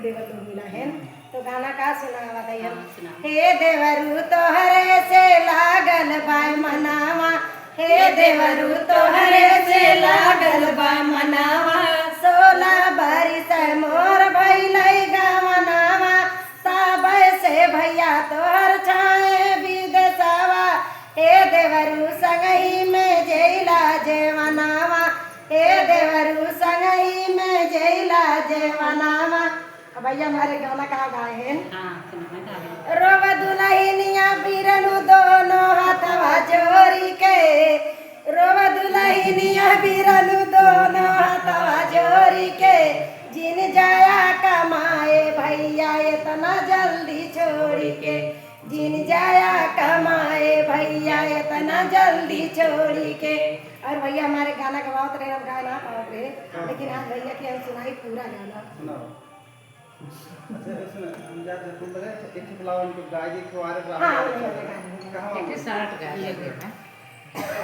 देवर लोग मिला है तो गाना का सुनावा है। हे देवरू तोहरे से लागल बा मनावा, हे देवरू तोहरे से लागल बा मनावा, 16 बरिस मोर भइलै गवनावा, तबै से भैया तोहर छाए विदेशवा, हे देवरू संगही में जइला जेवनावा, हे देवरू संगही में जइला जेवनावा। भैया हमारे गाना का गाए हैं। रोब दुल्हनिया बिरनु दोनों हाथवा जोड़ी के, रोब दुल्हनिया बिरनु दोनों हाथवा जोड़ी के, जिन जाया कमाए भैया इतना जल्दी छोड़ी के, जिन जाया कमाए भैया इतना जल्दी छोड़ी के। और भैया हमारे गाना गवाओ रहे, हम गाना पाओ रहे, लेकिन आज भैया की हम सुनाई पूरा गाना। अच्छा सुन जा तुम लगे एक बुलाओ उनको गाय जी को आ रहे हां, कहां एक शर्ट गा